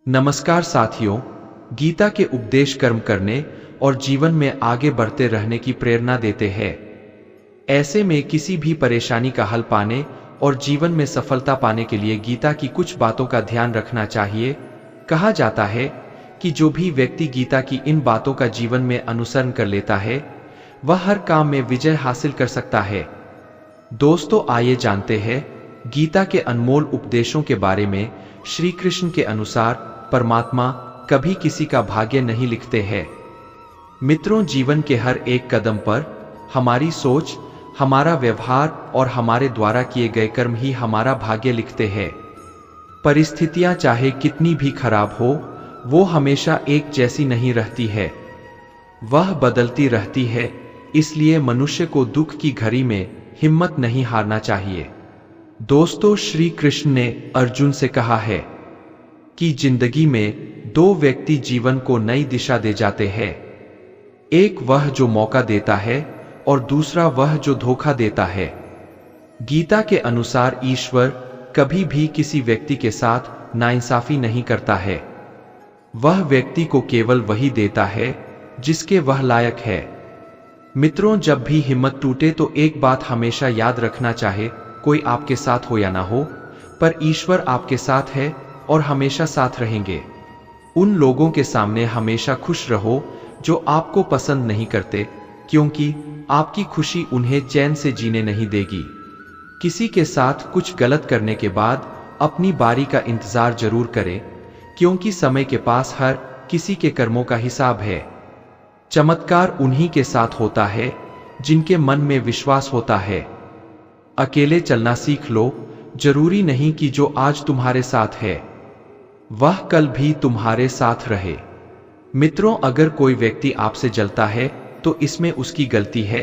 नमस्कार साथियों, गीता के उपदेश कर्म करने और जीवन में आगे बढ़ते रहने की प्रेरणा देते हैं। ऐसे में किसी भी परेशानी का हल पाने और जीवन में सफलता पाने के लिए गीता की कुछ बातों का ध्यान रखना चाहिए। कहा जाता है कि जो भी व्यक्ति गीता की इन बातों का जीवन में अनुसरण कर लेता है, वह हर काम में विजय हासिल कर सकता है। दोस्तों, आइए जानते हैं गीता के अनमोल उपदेशों के बारे में। श्री कृष्ण के अनुसार परमात्मा कभी किसी का भाग्य नहीं लिखते हैं। मित्रों, जीवन के हर एक कदम पर हमारी सोच, हमारा व्यवहार और हमारे द्वारा किए गए कर्म ही हमारा भाग्य लिखते हैं। परिस्थितियां चाहे कितनी भी खराब हो, वो हमेशा एक जैसी नहीं रहती है, वह बदलती रहती है। इसलिए मनुष्य को दुख की घड़ी में हिम्मत नहीं हारना चाहिए। दोस्तों, श्री कृष्ण ने अर्जुन से कहा है कि जिंदगी में दो व्यक्ति जीवन को नई दिशा दे जाते हैं। एक वह जो मौका देता है और दूसरा वह जो धोखा देता है। गीता के अनुसार ईश्वर कभी भी किसी व्यक्ति के साथ नाइंसाफी नहीं करता है। वह व्यक्ति को केवल वही देता है जिसके वह लायक है। मित्रों, जब भी हिम्मत टूटे तो एक बात हमेशा याद रखना चाहे, कोई आपके साथ हो या ना हो, पर ईश्वर आपके साथ है और हमेशा साथ रहेंगे। उन लोगों के सामने हमेशा खुश रहो जो आपको पसंद नहीं करते, क्योंकि आपकी खुशी उन्हें चैन से जीने नहीं देगी। किसी के साथ कुछ गलत करने के बाद अपनी बारी का इंतजार जरूर करें, क्योंकि समय के पास हर किसी के कर्मों का हिसाब है। चमत्कार उन्हीं के साथ होता है जिनके मन में विश्वास होता है। अकेले चलना सीख लो, जरूरी नहीं कि जो आज तुम्हारे साथ है वह कल भी तुम्हारे साथ रहे। मित्रों, अगर कोई व्यक्ति आपसे जलता है तो इसमें उसकी गलती है,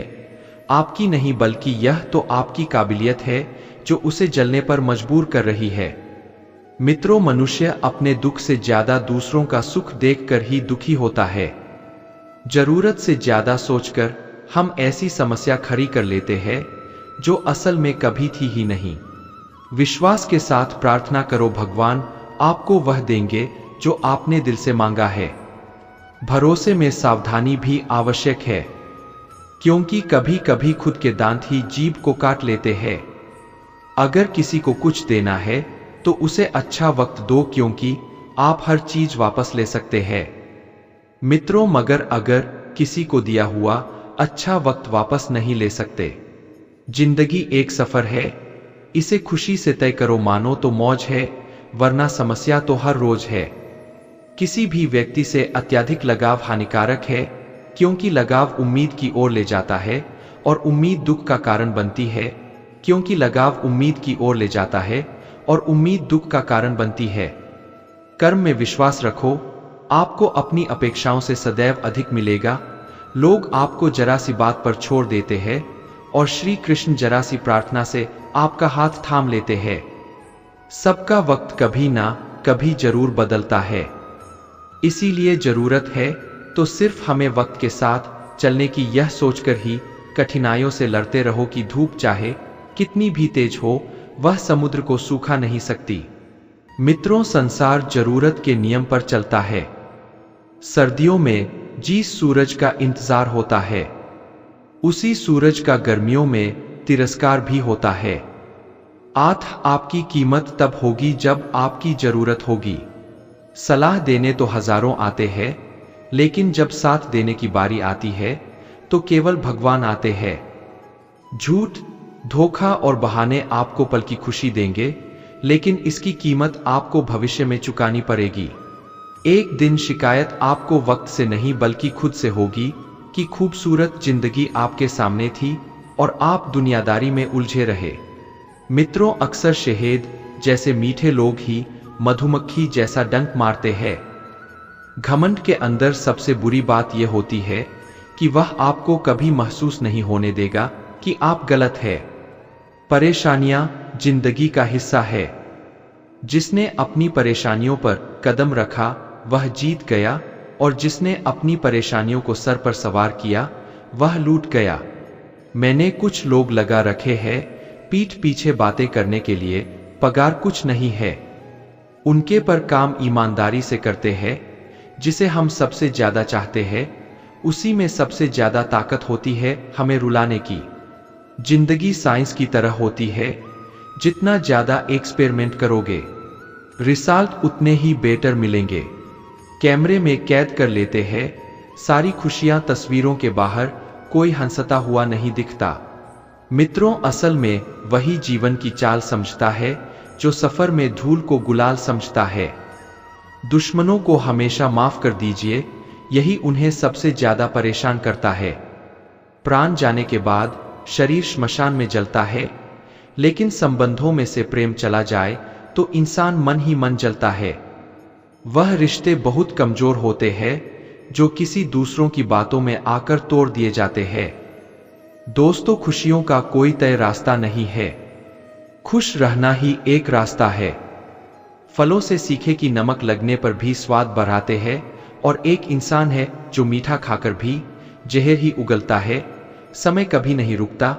आपकी नहीं, बल्कि यह तो आपकी काबिलियत है जो उसे जलने पर मजबूर कर रही है। मित्रों, मनुष्य अपने दुख से ज्यादा दूसरों का सुख देखकर ही दुखी होता है। जरूरत से ज्यादा सोचकर हम ऐसी समस्या खड़ी कर लेते हैं जो असल में कभी थी ही नहीं। विश्वास के साथ प्रार्थना करो, भगवान आपको वह देंगे जो आपने दिल से मांगा है। भरोसे में सावधानी भी आवश्यक है, क्योंकि कभी कभी खुद के दांत ही जीभ को काट लेते हैं। अगर किसी को कुछ देना है तो उसे अच्छा वक्त दो, क्योंकि आप हर चीज वापस ले सकते हैं। मित्रों, मगर अगर किसी को दिया हुआ अच्छा वक्त वापस नहीं ले सकते। जिंदगी एक सफर है, इसे खुशी से तय करो, मानो तो मौज है, वरना समस्या तो हर रोज है। किसी भी व्यक्ति से अत्यधिक लगाव हानिकारक है, क्योंकि लगाव उम्मीद की ओर ले जाता है और उम्मीद दुख का कारण बनती है, क्योंकि लगाव उम्मीद की ओर ले जाता है और उम्मीद दुख का कारण बनती है। कर्म में विश्वास रखो, आपको अपनी अपेक्षाओं से सदैव अधिक मिलेगा। लोग आपको जरा सी बात पर छोड़ देते हैं और श्री कृष्ण जरा सी प्रार्थना से आपका हाथ थाम लेते हैं। सबका वक्त कभी ना कभी जरूर बदलता है, इसीलिए जरूरत है तो सिर्फ हमें वक्त के साथ चलने की, यह सोचकर ही कठिनाइयों से लड़ते रहो कि धूप चाहे कितनी भी तेज हो, वह समुद्र को सूखा नहीं सकती। मित्रों, संसार जरूरत के नियम पर चलता है। सर्दियों में जिस सूरज का इंतजार होता है, उसी सूरज का गर्मियों में तिरस्कार भी होता है। आपकी कीमत तब होगी जब आपकी जरूरत होगी। सलाह देने तो हजारों आते हैं, लेकिन जब साथ देने की बारी आती है तो केवल भगवान आते हैं। झूठ, धोखा और बहाने आपको पल की खुशी देंगे, लेकिन इसकी कीमत आपको भविष्य में चुकानी पड़ेगी। एक दिन शिकायत आपको वक्त से नहीं बल्कि खुद से होगी कि खूबसूरत जिंदगी आपके सामने थी और आप दुनियादारी में उलझे रहे। मित्रों, अक्सर शहद जैसे मीठे लोग ही मधुमक्खी जैसा डंक मारते हैं। घमंड के अंदर सबसे बुरी बात यह होती है कि वह आपको कभी महसूस नहीं होने देगा कि आप गलत है। परेशानियां जिंदगी का हिस्सा है। जिसने अपनी परेशानियों पर कदम रखा वह जीत गया, और जिसने अपनी परेशानियों को सर पर सवार किया वह लूट गया। मैंने कुछ लोग लगा रखे हैं पीठ पीछे बातें करने के लिए, पगार कुछ नहीं है। उनके पर काम ईमानदारी से करते हैं। जिसे हम सबसे ज्यादा चाहते हैं उसी में सबसे ज्यादा ताकत होती है हमें रुलाने की। जिंदगी साइंस की तरह होती है, जितना ज्यादा एक्सपेरिमेंट करोगे रिजल्ट उतने ही बेटर मिलेंगे। कैमरे में कैद कर लेते हैं सारी खुशियां, तस्वीरों के बाहर कोई हंसता हुआ नहीं दिखता। मित्रों, असल में वही जीवन की चाल समझता है जो सफर में धूल को गुलाल समझता है। दुश्मनों को हमेशा माफ कर दीजिए, यही उन्हें सबसे ज्यादा परेशान करता है। प्राण जाने के बाद शरीर श्मशान में जलता है, लेकिन संबंधों में से प्रेम चला जाए तो इंसान मन ही मन जलता है। वह रिश्ते बहुत कमजोर होते हैं जो किसी दूसरों की बातों में आकर तोड़ दिए जाते हैं। दोस्तों, खुशियों का कोई तय रास्ता नहीं है, खुश रहना ही एक रास्ता है। फलों से सीखे कि नमक लगने पर भी स्वाद बढ़ाते हैं, और एक इंसान है जो मीठा खाकर भी जहर ही उगलता है। समय कभी नहीं रुकता।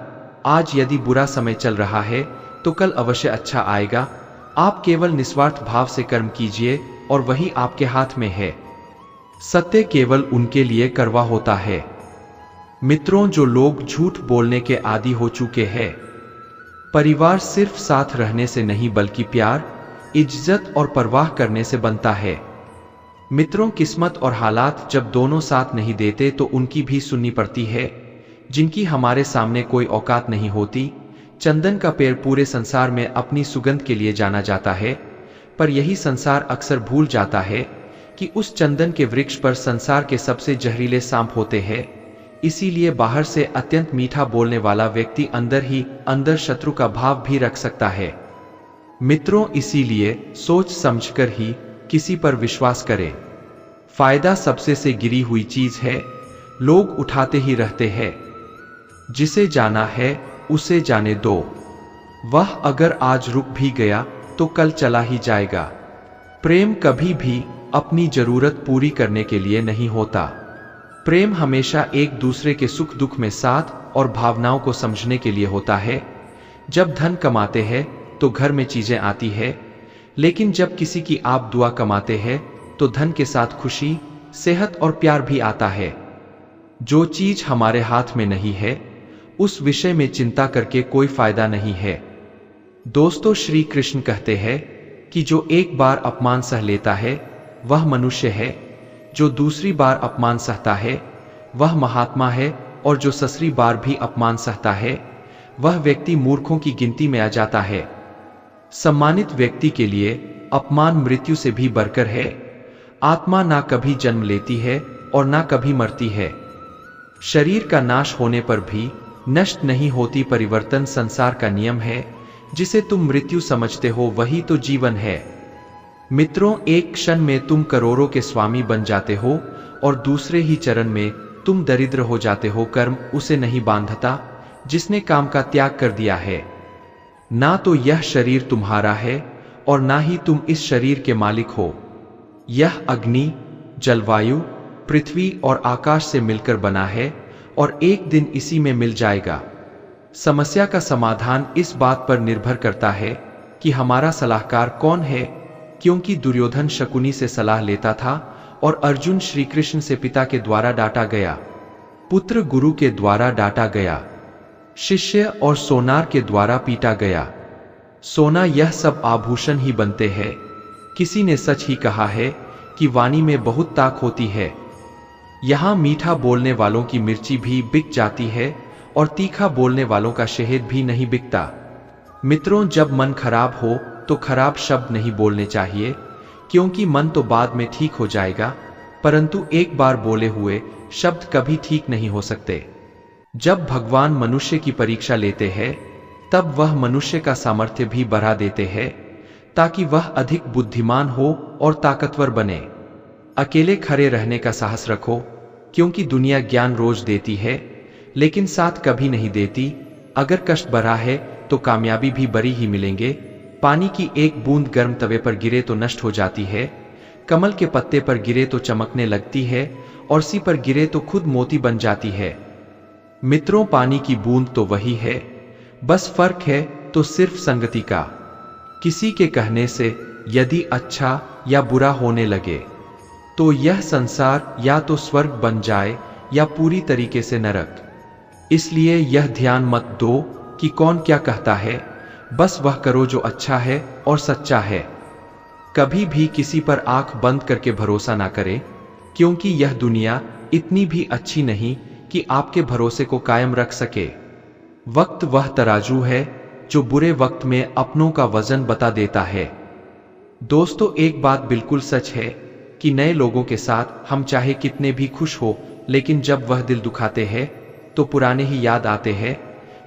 आज यदि बुरा समय चल रहा है तो कल अवश्य अच्छा आएगा। आप केवल निस्वार्थ भाव से कर्म कीजिए और वही आपके हाथ में है। सत्य केवल उनके लिए कड़वा होता है। मित्रों, जो लोग झूठ बोलने के आदी हो चुके हैं, परिवार सिर्फ साथ रहने से नहीं बल्कि प्यार, इज्जत और परवाह करने से बनता है। मित्रों, किस्मत और हालात जब दोनों साथ नहीं देते तो उनकी भी सुननी पड़ती है। जिनकी हमारे सामने कोई औकात नहीं होती। चंदन का पेड़ पूरे संसार में अपनी सुगंध के लिए जाना जाता है, पर यही संसार अक्सर भूल जाता है कि उस चंदन के वृक्ष पर संसार के सबसे जहरीले सांप होते हैं। इसीलिए बाहर से अत्यंत मीठा बोलने वाला व्यक्ति अंदर ही अंदर शत्रु का भाव भी रख सकता है। मित्रों, इसीलिए सोच समझकर ही किसी पर विश्वास करें। फायदा सबसे से गिरी हुई चीज है, लोग उठाते ही रहते हैं। जिसे जाना है उसे जाने दो, वह अगर आज रुक भी गया तो कल चला ही जाएगा। प्रेम कभी भी अपनी जरूरत पूरी करने के लिए नहीं होता। प्रेम हमेशा एक दूसरे के सुख दुख में साथ और भावनाओं को समझने के लिए होता है। जब धन कमाते हैं तो घर में चीजें आती है, लेकिन जब किसी की आप दुआ कमाते हैं तो धन के साथ खुशी, सेहत और प्यार भी आता है। जो चीज हमारे हाथ में नहीं है उस विषय में चिंता करके कोई फायदा नहीं है। दोस्तों, श्री कृष्ण कहते हैं कि जो एक बार अपमान सह लेता है वह मनुष्य है, जो दूसरी बार अपमान सहता है वह महात्मा है, और जो ससरी बार भी अपमान सहता है वह व्यक्ति मूर्खों की गिनती में आ जाता है। सम्मानित व्यक्ति के लिए अपमान मृत्यु से भी बढ़कर है। आत्मा ना कभी जन्म लेती है और ना कभी मरती है। शरीर का नाश होने पर भी नष्ट नहीं होती। परिवर्तन संसार का नियम है। जिसे तुम मृत्यु समझते हो वही तो जीवन है। मित्रों, एक क्षण में तुम करोड़ों के स्वामी बन जाते हो और दूसरे ही चरण में तुम दरिद्र हो जाते हो। कर्म उसे नहीं बांधता जिसने काम का त्याग कर दिया है। ना तो यह शरीर तुम्हारा है और ना ही तुम इस शरीर के मालिक हो। यह अग्नि, जलवायु, पृथ्वी और आकाश से मिलकर बना है और एक दिन इसी में मिल जाएगा। समस्या का समाधान इस बात पर निर्भर करता है कि हमारा सलाहकार कौन है, क्योंकि दुर्योधन शकुनी से सलाह लेता था और अर्जुन श्री कृष्ण से पिता के द्वारा डांटा गया, पुत्र गुरु के द्वारा डांटा गया, शिष्य और सोनार के द्वारा पीटा गया। सोना यह सब आभूषण ही बनते हैं। किसी ने सच ही कहा है कि वाणी में बहुत ताक होती है। यहां मीठा बोलने वालों की मिर्ची भी बिक जाती है और तीखा बोलने वालों का शहद भी नहीं बिकता। मित्रों, जब मन खराब हो तो खराब शब्द नहीं बोलने चाहिए, क्योंकि मन तो बाद में ठीक हो जाएगा, परंतु एक बार बोले हुए शब्द कभी ठीक नहीं हो सकते। जब भगवान मनुष्य की परीक्षा लेते हैं तब वह मनुष्य का सामर्थ्य भी बढ़ा देते हैं ताकि वह अधिक बुद्धिमान हो और ताकतवर बने। अकेले खड़े रहने का साहस रखो, क्योंकि दुनिया ज्ञान रोज देती है लेकिन साथ कभी नहीं देती। अगर कष्ट बढ़ा है तो कामयाबी भी बड़ी ही मिलेंगे। पानी की एक बूंद गर्म तवे पर गिरे तो नष्ट हो जाती है, कमल के पत्ते पर गिरे तो चमकने लगती है और सी पर गिरे तो खुद मोती बन जाती है। मित्रों, पानी की बूंद तो वही है, बस फर्क है तो सिर्फ संगति का। किसी के कहने से यदि अच्छा या बुरा होने लगे तो यह संसार या तो स्वर्ग बन जाए या पूरी तरीके से नरक। इसलिए यह ध्यान मत दो कि कौन क्या कहता है, बस वह करो जो अच्छा है और सच्चा है। कभी भी किसी पर आंख बंद करके भरोसा ना करें, क्योंकि यह दुनिया इतनी भी अच्छी नहीं कि आपके भरोसे को कायम रख सके। वक्त वह तराजू है जो बुरे वक्त में अपनों का वजन बता देता है। दोस्तों, एक बात बिल्कुल सच है कि नए लोगों के साथ हम चाहे कितने भी खुश हो, लेकिन जब वह दिल दुखाते हैं तो पुराने ही याद आते हैं।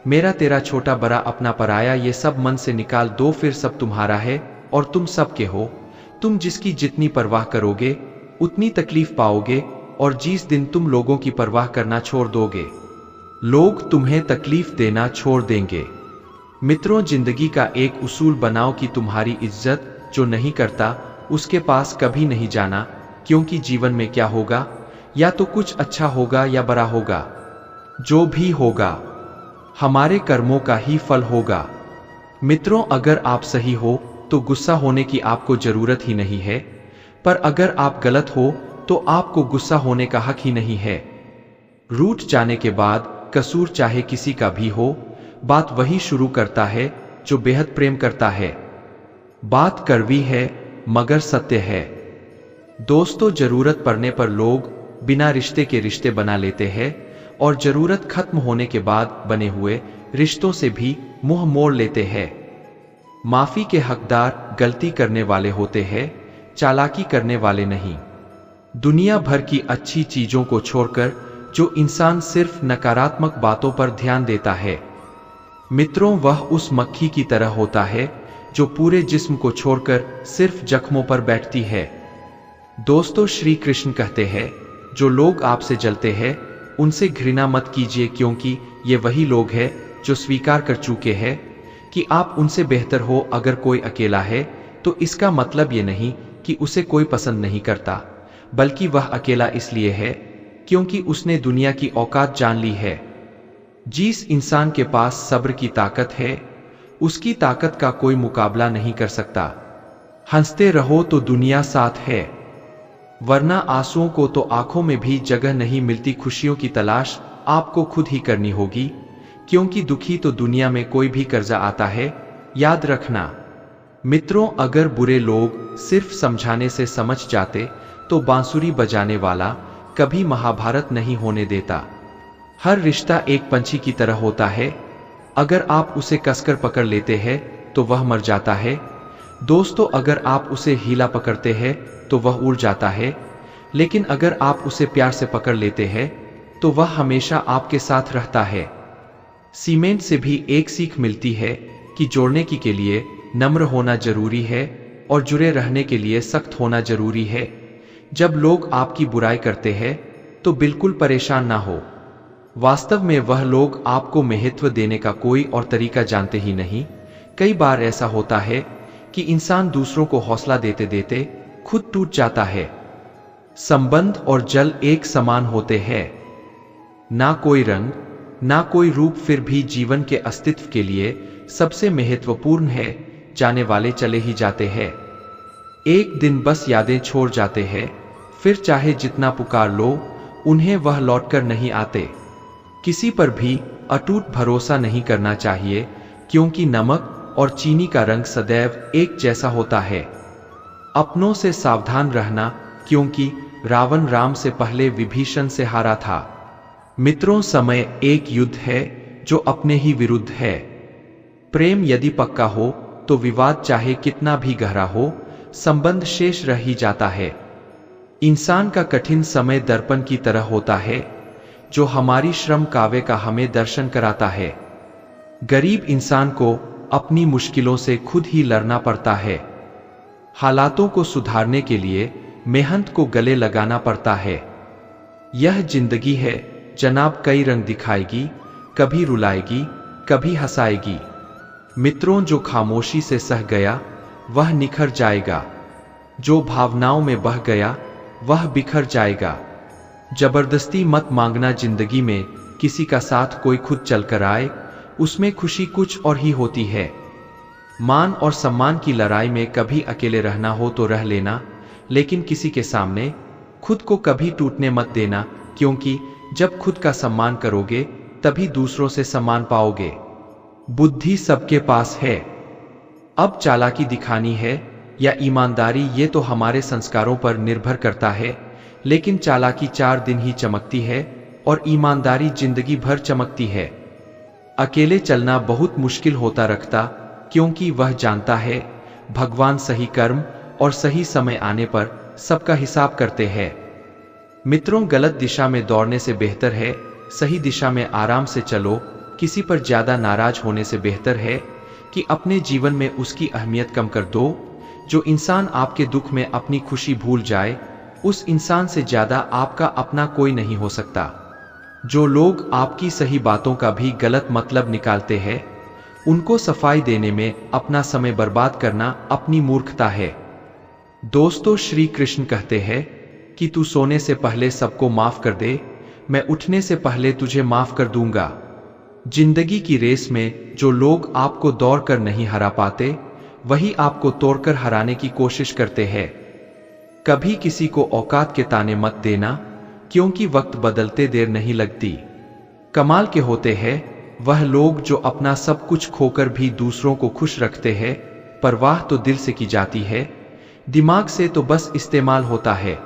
मेरा तेरा, छोटा बड़ा, अपना पराया, ये सब मन से निकाल दो, फिर सब तुम्हारा है और तुम सबके हो। तुम जिसकी जितनी परवाह करोगे उतनी तकलीफ पाओगे, और जिस दिन तुम लोगों की परवाह करना छोड़ दोगे, लोग तुम्हें तकलीफ देना छोड़ देंगे। मित्रों, जिंदगी का एक उसूल बनाओ कि तुम्हारी इज्जत जो नहीं करता उसके पास कभी नहीं जाना, क्योंकि जीवन में क्या होगा, या तो कुछ अच्छा होगा या बुरा होगा। जो भी होगा हमारे कर्मों का ही फल होगा। मित्रों, अगर आप सही हो तो गुस्सा होने की आपको जरूरत ही नहीं है, पर अगर आप गलत हो तो आपको गुस्सा होने का हक ही नहीं है। रूठ जाने के बाद कसूर चाहे किसी का भी हो, बात वही शुरू करता है जो बेहद प्रेम करता है। बात कड़वी है मगर सत्य है। दोस्तों, जरूरत पड़ने पर लोग बिना रिश्ते के रिश्ते बना लेते हैं, और जरूरत खत्म होने के बाद बने हुए रिश्तों से भी मुंह मोड़ लेते हैं। माफी के हकदार गलती करने वाले होते हैं, चालाकी करने वाले नहीं। दुनिया भर की अच्छी चीजों को छोड़कर जो इंसान सिर्फ नकारात्मक बातों पर ध्यान देता है, मित्रों, वह उस मक्खी की तरह होता है जो पूरे जिस्म को छोड़कर सिर्फ जख्मों पर बैठती है। दोस्तों, श्री कृष्ण कहते हैं, जो लोग आपसे जलते हैं उनसे घृणा मत कीजिए, क्योंकि ये वही लोग हैं जो स्वीकार कर चुके हैं कि आप उनसे बेहतर हो। अगर कोई अकेला है तो इसका मतलब ये नहीं कि उसे कोई पसंद नहीं करता, बल्कि वह अकेला इसलिए है क्योंकि उसने दुनिया की औकात जान ली है। जिस इंसान के पास सब्र की ताकत है, उसकी ताकत का कोई मुकाबला नहीं कर सकता। हंसते रहो तो दुनिया साथ है, वरना आंसुओं को तो आंखों में भी जगह नहीं मिलती। खुशियों की तलाश आपको खुद ही करनी होगी, क्योंकि दुखी तो दुनिया में कोई भी कर्जा आता है, याद रखना। मित्रों, अगर बुरे लोग सिर्फ समझाने से समझ जाते तो बांसुरी बजाने वाला कभी महाभारत नहीं होने देता। हर रिश्ता एक पंछी की तरह होता है, अगर आप उसे कसकर पकड़ लेते हैं तो वह मर जाता है। दोस्तों, अगर आप उसे हीला पकड़ते हैं तो वह उड़ जाता है, लेकिन अगर आप उसे प्यार से पकड़ लेते हैं तो वह हमेशा आपके साथ रहता है। सीमेंट से भी एक सीख मिलती है कि जोड़ने के लिए नम्र होना जरूरी है और जुड़े रहने के लिए सख्त होना जरूरी है। जब लोग आपकी बुराई करते हैं तो बिल्कुल परेशान ना हो। वास्तव में वह लोग आपको महत्व देने का कोई और तरीका जानते ही नहीं। कई बार ऐसा होता है कि इंसान दूसरों को हौसला देते देते खुद टूट जाता है। संबंध और जल एक समान होते हैं, ना कोई रंग ना कोई रूप, फिर भी जीवन के अस्तित्व के लिए सबसे महत्वपूर्ण है। जाने वाले चले ही जाते हैं, एक दिन बस यादें छोड़ जाते हैं, फिर चाहे जितना पुकार लो उन्हें वह लौटकर नहीं आते। किसी पर भी अटूट भरोसा नहीं करना चाहिए, क्योंकि नमक और चीनी का रंग सदैव एक जैसा होता है। अपनों से सावधान रहना, क्योंकि रावण राम से पहले विभीषण से हारा था। मित्रों, समय एक युद्ध है जो अपने ही विरुद्ध है। प्रेम यदि पक्का हो तो विवाद चाहे कितना भी गहरा हो, संबंध शेष रह ही जाता है। इंसान का कठिन समय दर्पण की तरह होता है, जो हमारी श्रम काव्य का हमें दर्शन कराता है। गरीब इंसान को अपनी मुश्किलों से खुद ही लड़ना पड़ता है। हालातों को सुधारने के लिए मेहनत को गले लगाना पड़ता है। यह जिंदगी है जनाब, कई रंग दिखाएगी, कभी रुलाएगी कभी हंसाएगी। मित्रों, जो खामोशी से सह गया वह निखर जाएगा, जो भावनाओं में बह गया वह बिखर जाएगा। जबरदस्ती मत मांगना जिंदगी में किसी का साथ, कोई खुद चलकर आए उसमें खुशी कुछ और ही होती है। मान और सम्मान की लड़ाई में कभी अकेले रहना हो तो रह लेना, लेकिन किसी के सामने खुद को कभी टूटने मत देना, क्योंकि जब खुद का सम्मान करोगे तभी दूसरों से सम्मान पाओगे। बुद्धि सबके पास है, अब चालाकी दिखानी है या ईमानदारी ये तो हमारे संस्कारों पर निर्भर करता है, लेकिन चालाकी 4 दिन ही चमकती है और ईमानदारी जिंदगी भर चमकती है। अकेले चलना बहुत मुश्किल होता रखता, क्योंकि वह जानता है भगवान सही कर्म और सही समय आने पर सबका हिसाब करते हैं। मित्रों, गलत दिशा में दौड़ने से बेहतर है सही दिशा में आराम से चलो। किसी पर ज्यादा नाराज होने से बेहतर है कि अपने जीवन में उसकी अहमियत कम कर दो। जो इंसान आपके दुख में अपनी खुशी भूल जाए, उस इंसान से ज्यादा आपका अपना कोई नहीं हो सकता। जो लोग आपकी सही बातों का भी गलत मतलब निकालते हैं, उनको सफाई देने में अपना समय बर्बाद करना अपनी मूर्खता है। दोस्तों, श्री कृष्ण कहते हैं कि तू सोने से पहले सबको माफ कर दे, मैं उठने से पहले तुझे माफ कर दूंगा। जिंदगी की रेस में जो लोग आपको दौड़कर नहीं हरा पाते, वही आपको तोड़कर हराने की कोशिश करते हैं। कभी किसी को औकात के ताने मत देना, क्योंकि वक्त बदलते देर नहीं लगती। कमाल के होते हैं वह लोग जो अपना सब कुछ खोकर भी दूसरों को खुश रखते हैं। परवाह तो दिल से की जाती है, दिमाग से तो बस इस्तेमाल होता है।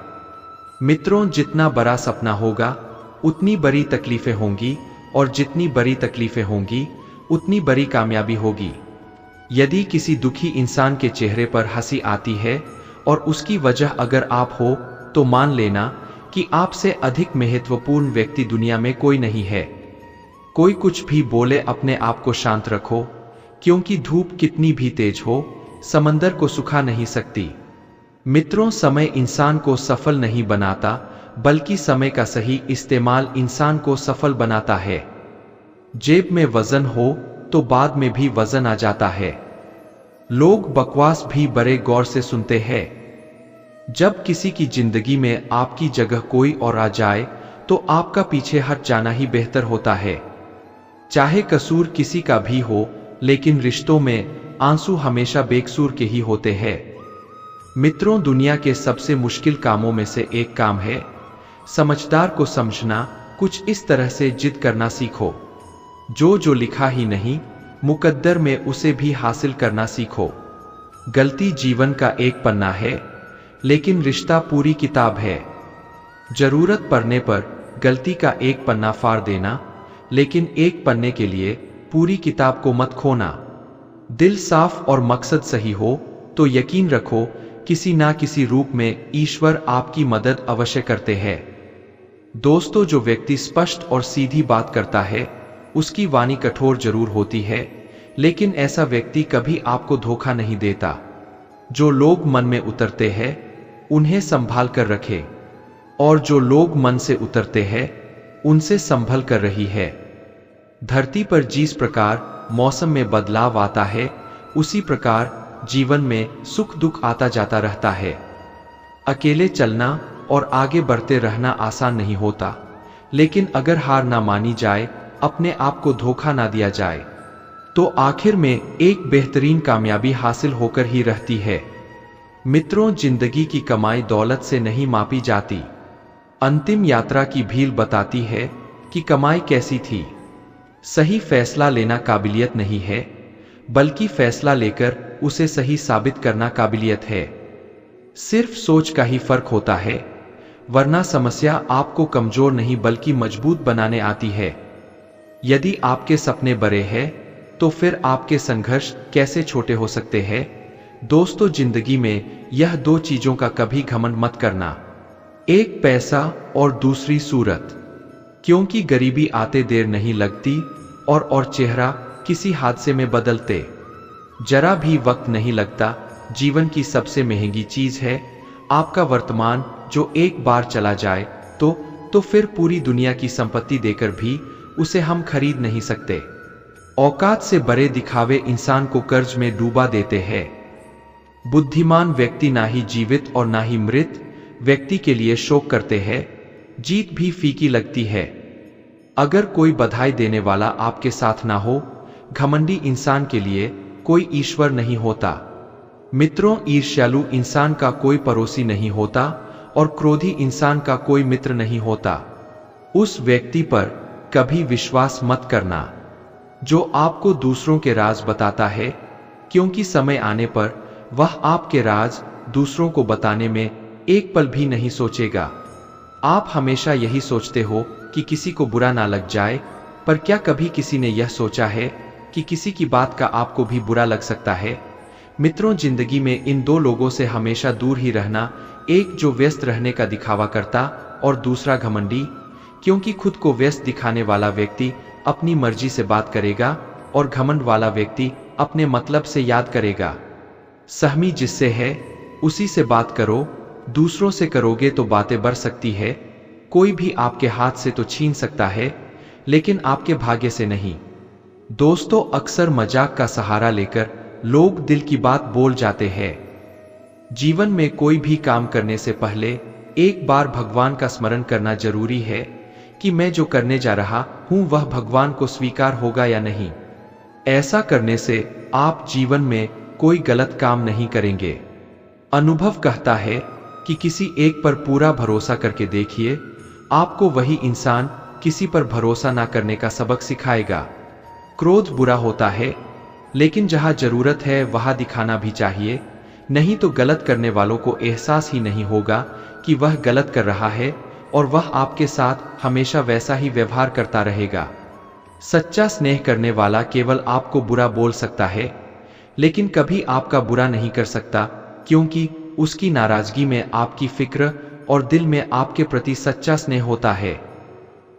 मित्रों, जितना बड़ा सपना होगा उतनी बड़ी तकलीफें होंगी, और जितनी बड़ी तकलीफें होंगी उतनी बड़ी कामयाबी होगी। यदि किसी दुखी इंसान के चेहरे पर हंसी आती है और उसकी वजह अगर आप हो, तो मान लेना कि आपसे अधिक महत्वपूर्ण व्यक्ति दुनिया में कोई नहीं है। कोई कुछ भी बोले, अपने आप को शांत रखो, क्योंकि धूप कितनी भी तेज हो, समंदर को सुखा नहीं सकती। मित्रों, समय इंसान को सफल नहीं बनाता, बल्कि समय का सही इस्तेमाल इंसान को सफल बनाता है। जेब में वजन हो तो बाद में भी वजन आ जाता है। लोग बकवास भी बड़े गौर से सुनते हैं। जब किसी की जिंदगी में आपकी जगह कोई और आ जाए, तो आपका पीछे हट जाना ही बेहतर होता है। चाहे कसूर किसी का भी हो, लेकिन रिश्तों में आंसू हमेशा बेकसूर के ही होते हैं। मित्रों, दुनिया के सबसे मुश्किल कामों में से एक काम है समझदार को समझना। कुछ इस तरह से जिद करना सीखो, जो लिखा ही नहीं, मुकद्दर में उसे भी हासिल करना सीखो। गलती जीवन का एक पन्ना है, लेकिन रिश्ता पूरी किताब है। जरूरत पड़ने पर गलती का एक पन्ना फाड़ देना, लेकिन एक पन्ने के लिए पूरी किताब को मत खोना। दिल साफ और मकसद सही हो तो यकीन रखो किसी ना किसी रूप में ईश्वर आपकी मदद अवश्य करते हैं। दोस्तों, जो व्यक्ति स्पष्ट और सीधी बात करता है, उसकी वाणी कठोर जरूर होती है, लेकिन ऐसा व्यक्ति कभी आपको धोखा नहीं देता। जो लोग मन में उतरते हैं, उन्हें संभाल कर रखें, और जो लोग मन से उतरते हैं, उनसे संभल कर रही है। धरती पर जिस प्रकार मौसम में बदलाव आता है, उसी प्रकार जीवन में सुख दुख आता जाता रहता है। अकेले चलना और आगे बढ़ते रहना आसान नहीं होता, लेकिन अगर हार ना मानी जाए, अपने आप को धोखा ना दिया जाए, तो आखिर में एक बेहतरीन कामयाबी हासिल होकर ही रहती है। मित्रों, जिंदगी की कमाई दौलत से नहीं मापी जाती। अंतिम यात्रा की भील बताती है कि कमाई कैसी थी। सही फैसला लेना काबिलियत नहीं है, बल्कि फैसला लेकर उसे सही साबित करना काबिलियत है। सिर्फ सोच का ही फर्क होता है, वरना समस्या आपको कमजोर नहीं बल्कि मजबूत बनाने आती है। यदि आपके सपने बड़े हैं, तो फिर आपके संघर्ष कैसे छोटे हो सकते हैं। दोस्तों, जिंदगी में यह 2 चीजों का कभी घमंड मत करना, एक पैसा और दूसरी सूरत, क्योंकि गरीबी आते देर नहीं लगती और चेहरा किसी हादसे में बदलते जरा भी वक्त नहीं लगता। जीवन की सबसे महंगी चीज है आपका वर्तमान, जो एक बार चला जाए तो फिर पूरी दुनिया की संपत्ति देकर भी उसे हम खरीद नहीं सकते। औकात से बड़े दिखावे इंसान को कर्ज में डूबा देते हैं। बुद्धिमान व्यक्ति ना ही जीवित और ना ही मृत व्यक्ति के लिए शोक करते हैं, जीत भी फीकी लगती है। अगर कोई बधाई देने वाला आपके साथ ना हो, घमंडी इंसान के लिए कोई ईश्वर नहीं होता। मित्रों, ईर्ष्यालु इंसान का कोई पड़ोसी नहीं होता और क्रोधी इंसान का कोई मित्र नहीं होता। उस व्यक्ति पर कभी विश्वास मत करना जो आपको दूसरों के राज बताता है, क्योंकि समय आने पर वह आपके राज दूसरों को बताने में एक पल भी नहीं सोचेगा। आप हमेशा यही सोचते हो कि किसी को बुरा ना लग जाए, पर क्या कभी किसी ने यह सोचा है कि किसी की बात का आपको भी बुरा लग सकता है? मित्रों, जिंदगी में इन दो लोगों से हमेशा दूर ही रहना, एक जो व्यस्त रहने का दिखावा करता और दूसरा घमंडी, क्योंकि खुद को व्यस्त दिखाने वाला व्यक्ति अपनी मर्जी से बात करेगा और घमंड वाला व्यक्ति अपने मतलब से याद करेगा। सहमी जिससे है उसी से बात करो, दूसरों से करोगे तो बातें बढ़ सकती है। कोई भी आपके हाथ से तो छीन सकता है, लेकिन आपके भाग्य से नहीं। दोस्तों, अक्सर मजाक का सहारा लेकर लोग दिल की बात बोल जाते हैं। जीवन में कोई भी काम करने से पहले एक बार भगवान का स्मरण करना जरूरी है कि मैं जो करने जा रहा हूं वह भगवान को स्वीकार होगा या नहीं। ऐसा करने से आप जीवन में कोई गलत काम नहीं करेंगे। अनुभव कहता है कि किसी एक पर पूरा भरोसा करके देखिए, आपको वही इंसान किसी पर भरोसा ना करने का सबक सिखाएगा। क्रोध बुरा होता है, लेकिन जहां जरूरत है वहां दिखाना भी चाहिए, नहीं तो गलत करने वालों को एहसास ही नहीं होगा कि वह गलत कर रहा है और वह आपके साथ हमेशा वैसा ही व्यवहार करता रहेगा। सच्चा स्नेह करने वाला केवल आपको बुरा बोल सकता है, लेकिन कभी आपका बुरा नहीं कर सकता, क्योंकि उसकी नाराजगी में आपकी फिक्र और दिल में आपके प्रति सच्चा स्नेह होता है।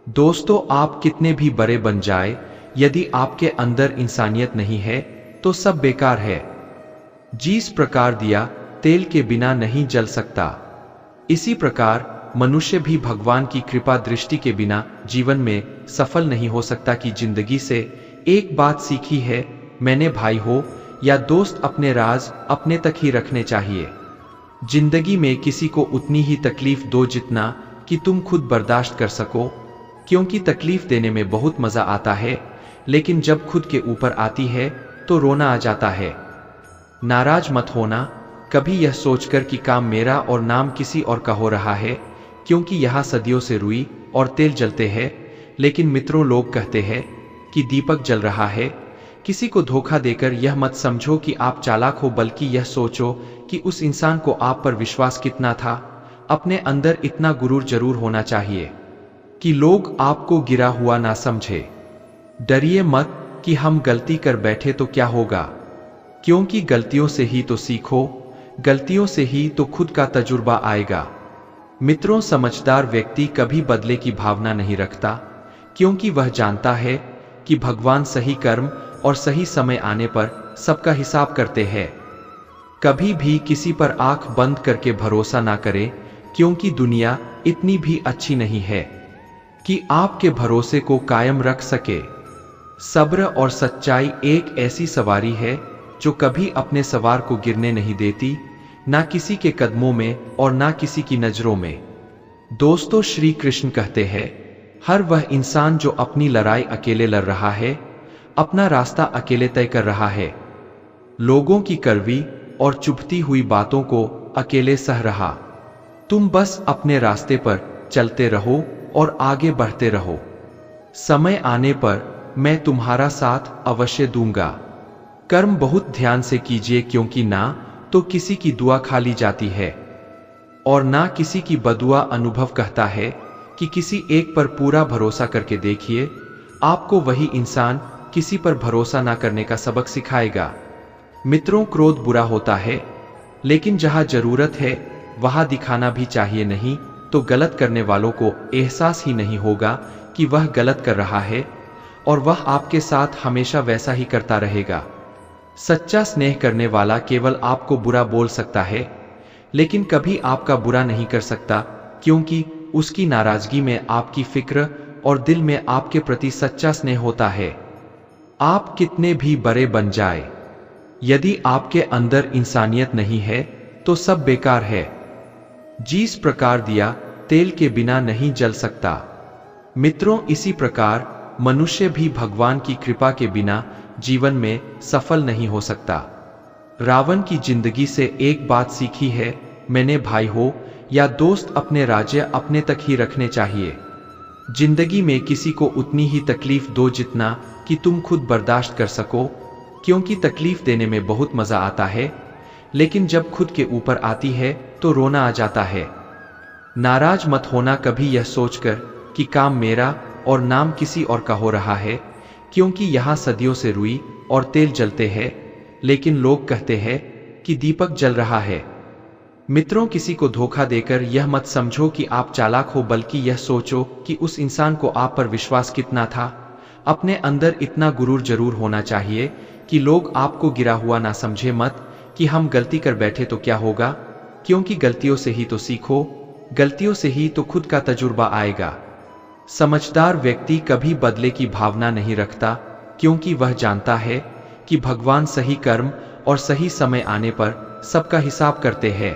दोस्तों, आप कितने भी बड़े बन जाए, यदि आपके अंदर इंसानियत नहीं है तो सब बेकार है। जिस प्रकार दिया तेल के बिना नहीं जल सकता, इसी प्रकार मनुष्य भी भगवान की कृपा दृष्टि के बिना जीवन में सफल नहीं हो सकता। कि जिंदगी से एक बात सीखी है मैंने, भाई हो या दोस्त, अपने राज अपने तक ही रखने चाहिए। जिंदगी में किसी को उतनी ही तकलीफ दो जितना कि तुम खुद बर्दाश्त कर सको, क्योंकि तकलीफ देने में बहुत मजा आता है, लेकिन जब खुद के ऊपर आती है तो रोना आ जाता है। नाराज मत होना कभी यह सोचकर कि काम मेरा और नाम किसी और का हो रहा है, क्योंकि यहां सदियों से रुई और तेल जलते हैं, लेकिन मित्रों, लोग कहते हैं कि दीपक जल रहा है। किसी को धोखा देकर यह मत समझो कि आप चालाक हो, बल्कि यह सोचो कि उस इंसान को आप पर विश्वास कितना था। अपने अंदर इतना गुरूर जरूर होना चाहिए कि लोग आपको गिरा हुआ ना समझे। डरिए मत कि हम गलती कर बैठे तो क्या होगा, क्योंकि गलतियों से ही तो सीखो, गलतियों से ही तो खुद का तजुर्बा आएगा। मित्रों, समझदार व्यक्ति कभी बदले की भावना नहीं रखता, क्योंकि वह जानता है कि भगवान सही कर्म और सही समय आने पर सबका हिसाब करते हैं। कभी भी किसी पर आंख बंद करके भरोसा ना करें, क्योंकि दुनिया इतनी भी अच्छी नहीं है कि आपके भरोसे को कायम रख सके। सब्र और सच्चाई एक ऐसी सवारी है जो कभी अपने सवार को गिरने नहीं देती, ना किसी के कदमों में और ना किसी की नजरों में। दोस्तों, श्री कृष्ण कहते हैं, हर वह इंसान जो अपनी लड़ाई अकेले लड़ रहा है, अपना रास्ता अकेले तय कर रहा है, लोगों की कड़वी और चुभती हुई बातों को अकेले सह रहा। तुम बस अपने रास्ते पर चलते रहो और आगे बढ़ते रहो। समय आने पर मैं तुम्हारा साथ अवश्य दूंगा। कर्म बहुत ध्यान से कीजिए, क्योंकि ना तो किसी की दुआ खाली जाती है और ना किसी की बदुआ। अनुभव कहता है कि किसी एक पर पूरा भरोसा करके देखिए, आपको वही इंसान किसी पर भरोसा ना करने का सबक सिखाएगा। मित्रों, क्रोध बुरा होता है, लेकिन जहां जरूरत है वहां दिखाना भी चाहिए, नहीं तो गलत करने वालों को एहसास ही नहीं होगा कि वह गलत कर रहा है और वह आपके साथ हमेशा वैसा ही करता रहेगा। सच्चा स्नेह करने वाला केवल आपको बुरा बोल सकता है, लेकिन कभी आपका बुरा नहीं कर सकता, क्योंकि उसकी नाराजगी में आपकी फिक्र और दिल में आपके प्रति सच्चा स्नेह होता है। आप कितने भी बड़े बन जाए, यदि आपके अंदर इंसानियत नहीं है तो सब बेकार है। जिस प्रकार दिया तेल के बिना नहीं जल सकता, मित्रों, इसी प्रकार मनुष्य भी भगवान की कृपा के बिना जीवन में सफल नहीं हो सकता। रावण की जिंदगी से एक बात सीखी है, मैंने भाई हो या दोस्त अपने राज्य अपने तक ही रखने चाहिए। जिंदगी में किसी को उतनी ही तकलीफ दो जितना कि तुम खुद बर्दाश्त कर सको, क्योंकि तकलीफ देने में बहुत मजा आता है, लेकिन जब खुद के ऊपर आती है तो रोना आ जाता है। नाराज मत होना कभी यह सोचकर कि काम मेरा और नाम किसी और का हो रहा है, क्योंकि यहां सदियों से रुई और तेल जलते हैं, लेकिन लोग कहते हैं कि दीपक जल रहा है। मित्रों, किसी को धोखा देकर यह मत समझो कि आप चालाक हो, बल्कि यह सोचो कि उस इंसान को आप पर विश्वास कितना था। अपने अंदर इतना गुरूर जरूर होना चाहिए कि लोग आपको गिरा हुआ ना समझे मत कि हम गलती कर बैठे तो क्या होगा, क्योंकि गलतियों से ही तो सीखो, गलतियों से ही तो खुद का तजुर्बा आएगा। समझदार व्यक्ति कभी बदले की भावना नहीं रखता, क्योंकि वह जानता है कि भगवान सही कर्म और सही समय आने पर सबका हिसाब करते हैं।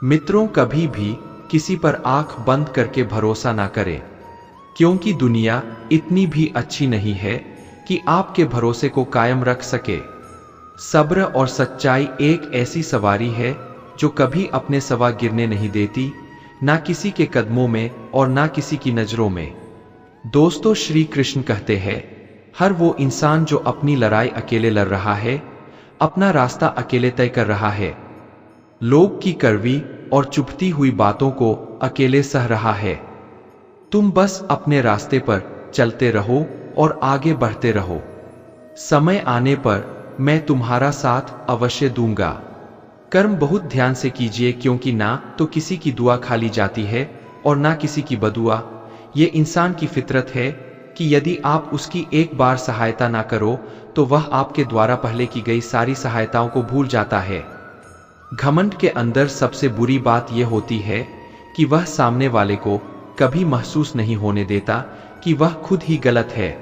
मित्रों, कभी भी किसी पर आंख बंद करके भरोसा ना करें, क्योंकि दुनिया इतनी भी अच्छी नहीं है कि आपके भरोसे को कायम रख सके। सब्र और सच्चाई एक ऐसी सवारी है जो कभी अपने सवा गिरने नहीं देती, ना किसी के कदमों में और ना किसी की नजरों में। दोस्तों, श्री कृष्ण कहते हैं, हर वो इंसान जो अपनी लड़ाई अकेले लड़ रहा है, अपना रास्ता अकेले तय कर रहा है, लोग की कड़वी और चुभती हुई बातों को अकेले सह रहा है। तुम बस अपने रास्ते पर चलते रहो और आगे बढ़ते रहो। समय आने पर मैं तुम्हारा साथ अवश्य दूंगा। कर्म बहुत ध्यान से कीजिए, क्योंकि ना तो किसी की दुआ खाली जाती है और ना किसी की बदुआ। ये इंसान की फितरत है कि यदि आप उसकी एक बार सहायता ना करो तो वह आपके द्वारा पहले की गई सारी सहायताओं को भूल जाता है। घमंड के अंदर सबसे बुरी बात यह होती है कि वह सामने वाले को कभी महसूस नहीं होने देता कि वह खुद ही गलत है।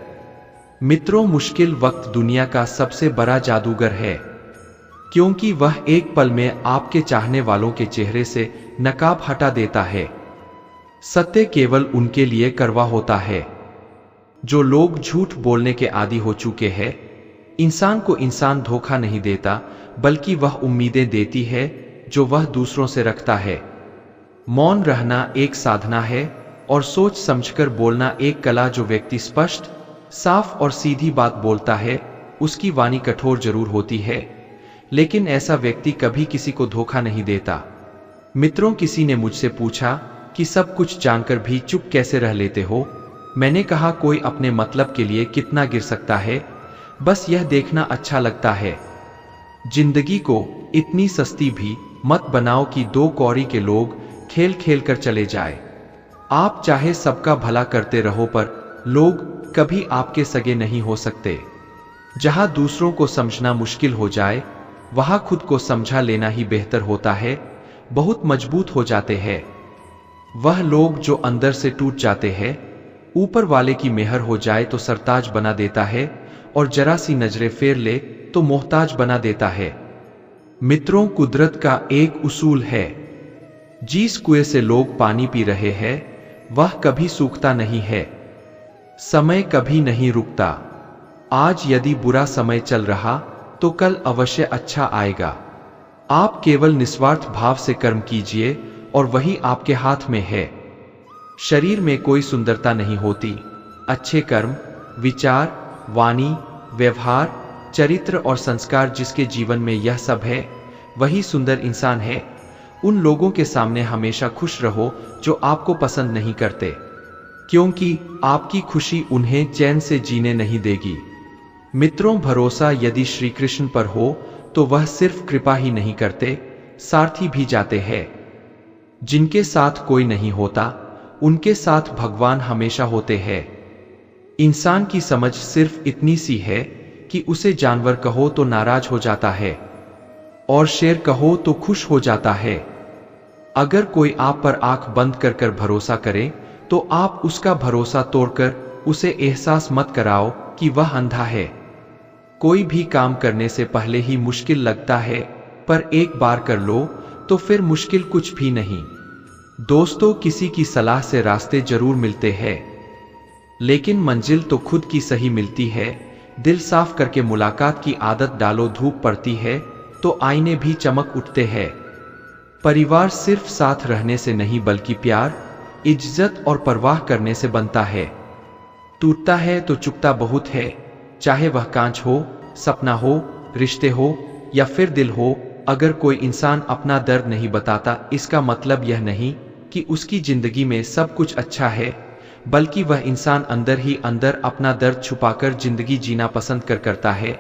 मित्रों, मुश्किल वक्त दुनिया का सबसे बड़ा जादूगर है, क्योंकि वह एक पल में आपके चाहने वालों के चेहरे से नकाब हटा देता है। सत्य केवल उनके लिए कड़वा होता है जो लोग झूठ बोलने के आदी हो चुके हैं। इंसान को इंसान धोखा नहीं देता, बल्कि वह उम्मीदें देती है जो वह दूसरों से रखता है। मौन रहना एक साधना है और सोच समझकर बोलना एक कला। जो व्यक्ति स्पष्ट, साफ और सीधी बात बोलता है, उसकी वाणी कठोर जरूर होती है, लेकिन ऐसा व्यक्ति कभी किसी को धोखा नहीं देता। मित्रों, किसी ने मुझसे पूछा कि सब कुछ जानकर भी चुप कैसे रह लेते हो। मैंने कहा, कोई अपने मतलब के लिए कितना गिर सकता है, बस यह देखना अच्छा लगता है। जिंदगी को इतनी सस्ती भी मत बनाओ कि दो कौड़ी के लोग खेल खेल कर चले जाए। आप चाहे सबका भला करते रहो, पर लोग कभी आपके सगे नहीं हो सकते। जहां दूसरों को समझना मुश्किल हो जाए, वहां खुद को समझा लेना ही बेहतर होता है। बहुत मजबूत हो जाते हैं वह लोग जो अंदर से टूट जाते हैं। ऊपर वाले की मेहर हो जाए तो सरताज बना देता है, और जरा सी नजरें फेर ले तो मोहताज बना देता है। मित्रों, कुदरत का एक उसूल है, जिस कुएं से लोग पानी पी रहे हैं वह कभी सूखता नहीं है। समय कभी नहीं रुकता। आज यदि बुरा समय चल रहा तो कल अवश्य अच्छा आएगा। आप केवल निस्वार्थ भाव से कर्म कीजिए और वही आपके हाथ में है। शरीर में कोई सुंदरता नहीं होती, अच्छे कर्म, विचार, वाणी, व्यवहार, चरित्र और संस्कार जिसके जीवन में यह सब है, वही सुंदर इंसान है। उन लोगों के सामने हमेशा खुश रहो जो आपको पसंद नहीं करते, क्योंकि आपकी खुशी उन्हें चैन से जीने नहीं देगी। मित्रों, भरोसा यदि श्री कृष्ण पर हो तो वह सिर्फ कृपा ही नहीं करते, सारथी भी जाते हैं। जिनके साथ कोई नहीं होता, उनके साथ भगवान हमेशा होते हैं। इंसान की समझ सिर्फ इतनी सी है कि उसे जानवर कहो तो नाराज हो जाता है और शेर कहो तो खुश हो जाता है। अगर कोई आप पर आंख बंद कर कर भरोसा करे तो आप उसका भरोसा तोड़कर उसे एहसास मत कराओ कि वह अंधा है। कोई भी काम करने से पहले ही मुश्किल लगता है, पर एक बार कर लो तो फिर मुश्किल कुछ भी नहीं। दोस्तों, किसी की सलाह से रास्ते जरूर मिलते हैं, लेकिन मंजिल तो खुद की सही मिलती है। दिल साफ करके मुलाकात की आदत डालो। धूप पड़ती है तो आईने भी चमक उठते हैं। परिवार सिर्फ साथ रहने से नहीं बल्कि प्यार, इज्जत और परवाह करने से बनता है। टूटता है तो चुभता बहुत है, चाहे वह कांच हो, सपना हो, रिश्ते हो या फिर दिल हो। अगर कोई इंसान अपना दर्द नहीं बताता, इसका मतलब यह नहीं कि उसकी जिंदगी में सब कुछ अच्छा है, बल्कि वह इंसान अंदर ही अंदर अपना दर्द छुपाकर जिंदगी जीना पसंद करता है,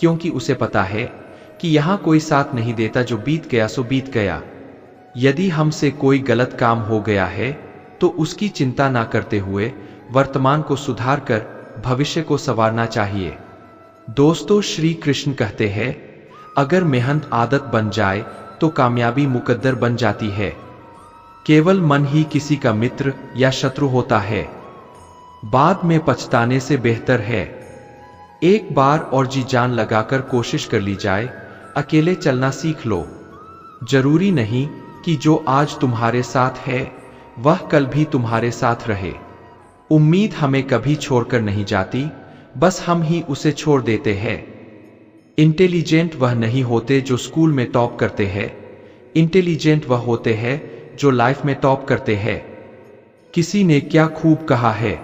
क्योंकि उसे पता है कि यहाँ कोई साथ नहीं देता। जो बीत गया सो बीत गया। यदि हमसे कोई गलत काम हो गया है तो उसकी चिंता ना करते हुए वर्तमान को सुधार कर भविष्य को संवारना चाहिए। दोस्तों, श्री कृष्ण कहते हैं, अगर मेहनत आदत बन जाए तो कामयाबी मुकद्दर बन जाती है। केवल मन ही किसी का मित्र या शत्रु होता है। बाद में पछताने से बेहतर है एक बार और जी जान लगाकर कोशिश कर ली जाए। अकेले चलना सीख लो। जरूरी नहीं कि जो आज तुम्हारे साथ है वह कल भी तुम्हारे साथ रहे। उम्मीद हमें कभी छोड़कर नहीं जाती, बस हम ही उसे छोड़ देते हैं। इंटेलिजेंट वह नहीं होते जो स्कूल में टॉप करते हैं, इंटेलिजेंट वह होते हैं जो लाइफ में टॉप करते हैं। किसी ने क्या खूब कहा है,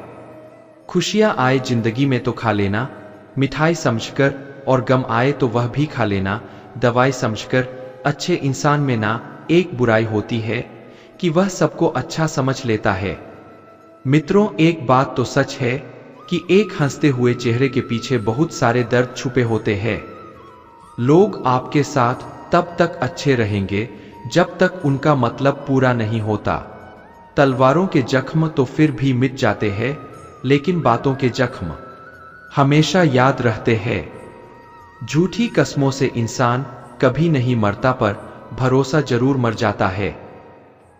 खुशियां आए जिंदगी में तो खा लेना मिठाई समझकर, और गम आए तो वह भी खा लेना दवाई समझकर। अच्छे इंसान में ना एक बुराई होती है कि वह सबको अच्छा समझ लेता है। मित्रों, एक बात तो सच है कि एक हंसते हुए चेहरे के पीछे बहुत सारे दर्द छुपे होते हैं। लोग आपके साथ तब तक अच्छे रहेंगे जब तक उनका मतलब पूरा नहीं होता। तलवारों के जख्म तो फिर भी मिट जाते हैं, लेकिन बातों के जख्म हमेशा याद रहते हैं। झूठी कस्मों से इंसान कभी नहीं मरता, पर भरोसा जरूर मर जाता है।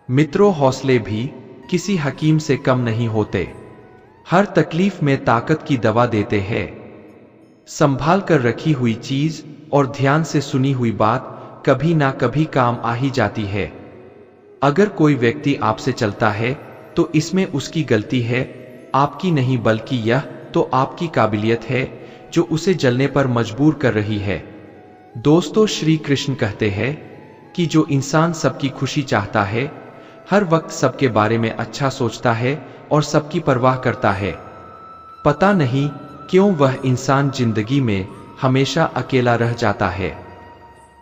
मित्रों, हौसले भी किसी हकीम से कम नहीं होते। हर तकलीफ में ताकत की दवा देते हैं। संभाल कर रखी हुई चीज और ध्यान से सुनी हुई बात कभी ना कभी काम आ ही जाती है। अगर कोई व्यक्ति आपसे चलता है तो इसमें उसकी गलती है, आपकी नहीं, बल्कि यह तो आपकी काबिलियत है जो उसे जलने पर मजबूर कर रही है। दोस्तों, श्री कृष्ण कहते हैं कि जो इंसान सबकी खुशी चाहता है, हर वक्त सबके बारे में अच्छा सोचता है और सबकी परवाह करता है, पता नहीं क्यों वह इंसान जिंदगी में हमेशा अकेला रह जाता है।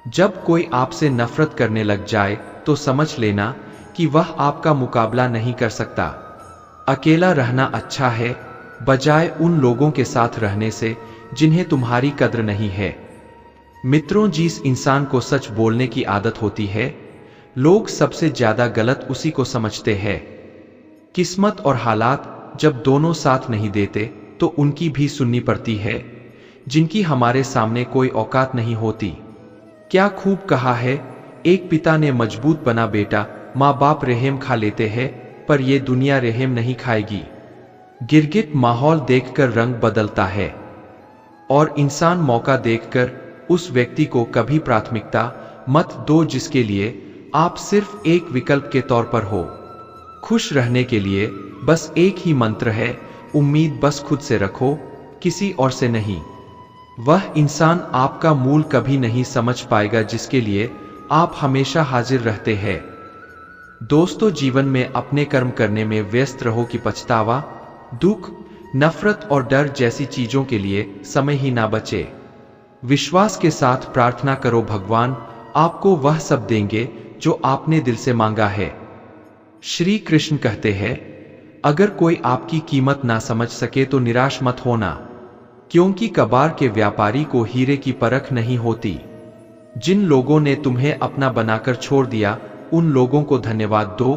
जब कोई आपसे नफरत करने लग जाए तो समझ लेना कि वह आपका मुकाबला नहीं कर सकता। अकेला रहना अच्छा है, बजाय उन लोगों के साथ रहने से जिन्हें तुम्हारी कद्र नहीं है। मित्रों, जिस इंसान को सच बोलने की आदत होती है, लोग सबसे ज्यादा गलत उसी को समझते हैं। किस्मत और हालात जब दोनों साथ नहीं देते तो उनकी भी सुननी पड़ती है, जिनकी हमारे सामने कोई औकात नहीं होती। क्या खूब कहा है एक पिता ने, मजबूत बना बेटा, माँ बाप रेहम खा लेते हैं पर ये दुनिया रेहम नहीं खाएगी। गिरगिट माहौल देखकर रंग बदलता है, और इंसान मौका देखकर उस व्यक्ति को कभी प्राथमिकता मत दो जिसके लिए आप सिर्फ एक विकल्प के तौर पर हो। खुश रहने के लिए बस एक ही मंत्र है, उम्मीद बस खुद से रखो, किसी और से नहीं। वह इंसान आपका मूल कभी नहीं समझ पाएगा जिसके लिए आप हमेशा हाजिर रहते हैं। दोस्तों, जीवन में अपने कर्म करने में व्यस्त रहो कि पछतावा, दुख, नफरत और डर जैसी चीजों के लिए समय ही ना बचे। विश्वास के साथ प्रार्थना करो, भगवान आपको वह सब देंगे जो आपने दिल से मांगा है। श्री कृष्ण कहते हैं, अगर कोई आपकी कीमत ना समझ सके तो निराश मत होना, क्योंकि कबाड़ के व्यापारी को हीरे की परख नहीं होती। जिन लोगों ने तुम्हें अपना बनाकर छोड़ दिया, उन लोगों को धन्यवाद दो,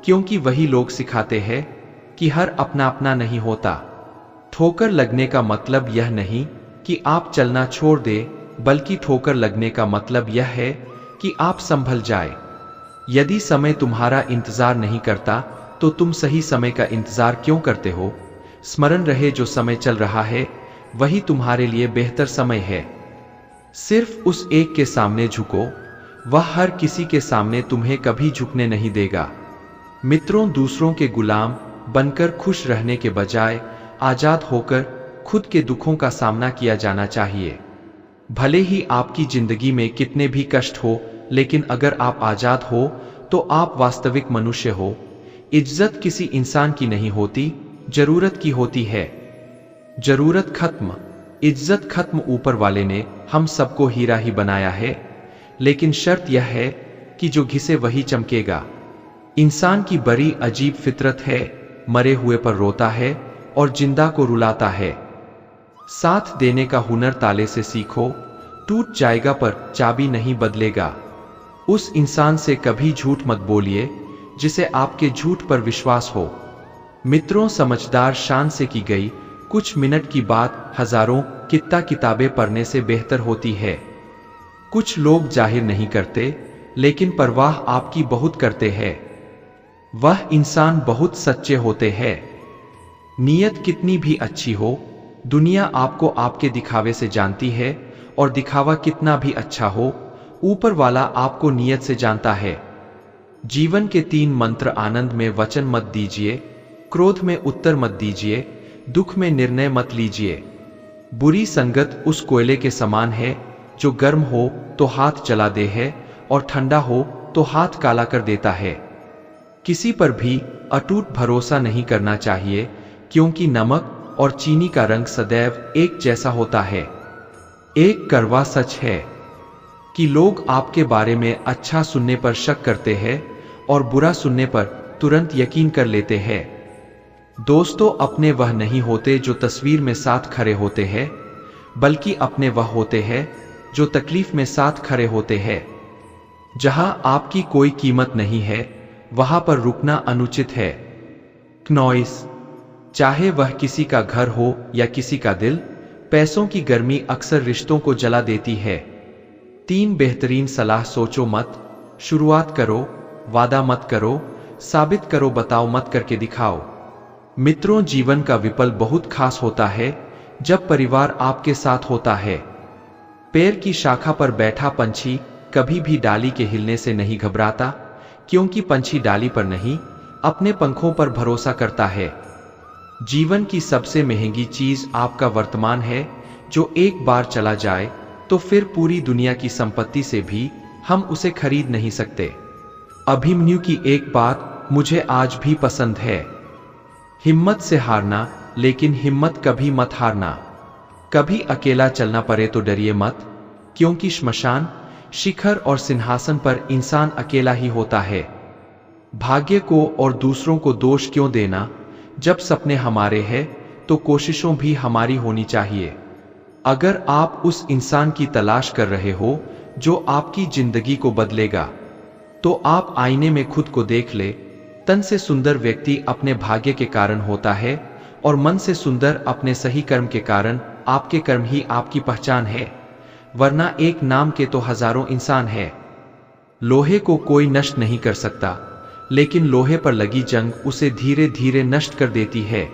क्योंकि वही लोग सिखाते हैं कि हर अपना अपना नहीं होता। ठोकर लगने का मतलब यह नहीं कि आप चलना छोड़ दे, बल्कि ठोकर लगने का मतलब यह है कि आप संभल जाए। यदि समय तुम्हारा इंतजार नहीं करता तो तुम सही समय का इंतजार क्यों करते हो? स्मरण रहे, जो समय चल रहा है वही तुम्हारे लिए बेहतर समय है। सिर्फ उस एक के सामने झुको, वह हर किसी के सामने तुम्हें कभी झुकने नहीं देगा। मित्रों, दूसरों के गुलाम बनकर खुश रहने के बजाय आजाद होकर खुद के दुखों का सामना किया जाना चाहिए। भले ही आपकी जिंदगी में कितने भी कष्ट हो, लेकिन अगर आप आजाद हो तो आप वास्तविक मनुष्य हो। इज्जत किसी इंसान की नहीं होती, जरूरत की होती है। जरूरत खत्म, इज्जत खत्म। ऊपर वाले ने हम सबको हीरा ही बनाया है, लेकिन शर्त यह है कि जो घिसे वही चमकेगा। इंसान की बड़ी अजीब फितरत है, मरे हुए पर रोता है और जिंदा को रुलाता है। साथ देने का हुनर ताले से सीखो, टूट जाएगा पर चाबी नहीं बदलेगा। उस इंसान से कभी झूठ मत बोलिए जिसे आपके झूठ पर विश्वास हो। मित्रों, समझदार शान से की गई कुछ मिनट की बात हजारों किताबें पढ़ने से बेहतर होती है। कुछ लोग जाहिर नहीं करते, लेकिन परवाह आपकी बहुत करते हैं। वह इंसान बहुत सच्चे होते हैं। नीयत कितनी भी अच्छी हो, दुनिया आपको आपके दिखावे से जानती है, और दिखावा कितना भी अच्छा हो, ऊपर वाला आपको नीयत से जानता है। जीवन के 3 मंत्र: आनंद में वचन मत दीजिए, क्रोध में उत्तर मत दीजिए, दुख में निर्णय मत लीजिए। बुरी संगत उस कोयले के समान है जो गर्म हो तो हाथ जला दे है और ठंडा हो तो हाथ काला कर देता है। किसी पर भी अटूट भरोसा नहीं करना चाहिए, क्योंकि नमक और चीनी का रंग सदैव एक जैसा होता है। एक कड़वा सच है कि लोग आपके बारे में अच्छा सुनने पर शक करते हैं और बुरा सुनने पर तुरंत यकीन कर लेते हैं। दोस्तों अपने वह नहीं होते जो तस्वीर में साथ खड़े होते हैं, बल्कि अपने वह होते हैं जो तकलीफ में साथ खड़े होते हैं। जहां आपकी कोई कीमत नहीं है, वहां पर रुकना अनुचित है। क्नॉइस, चाहे वह किसी का घर हो या किसी का दिल, पैसों की गर्मी अक्सर रिश्तों को जला देती है। 3 बेहतरीन सलाह: सोचो मत, शुरुआत करो, वादा मत करो, साबित करो, बताओ मत, करके दिखाओ। मित्रों, जीवन का विपल बहुत खास होता है जब परिवार आपके साथ होता है। पेड़ की शाखा पर बैठा पंछी कभी भी डाली के हिलने से नहीं घबराता, क्योंकि पंछी डाली पर नहीं, अपने पंखों पर भरोसा करता है। जीवन की सबसे महंगी चीज आपका वर्तमान है, जो एक बार चला जाए तो फिर पूरी दुनिया की संपत्ति से भी हम उसे खरीद नहीं सकते। अभिमन्यु की एक बात मुझे आज भी पसंद है: हिम्मत से हारना, लेकिन हिम्मत कभी मत हारना। कभी अकेला चलना पड़े तो डरिए मत, क्योंकि श्मशान, शिखर और सिंहासन पर इंसान अकेला ही होता है। भाग्य को और दूसरों को दोष क्यों देना? जब सपने हमारे हैं तो कोशिशों भी हमारी होनी चाहिए। अगर आप उस इंसान की तलाश कर रहे हो जो आपकी जिंदगी को बदलेगा, तो आप आईने में खुद को देख ले। तन से सुंदर व्यक्ति अपने भाग्य के कारण होता है, और मन से सुंदर अपने सही कर्म के कारण। आपके कर्म ही आपकी पहचान है, वरना एक नाम के तो हजारों इंसान है। लोहे को कोई नष्ट नहीं कर सकता, लेकिन लोहे पर लगी जंग उसे धीरे धीरे नष्ट कर देती है।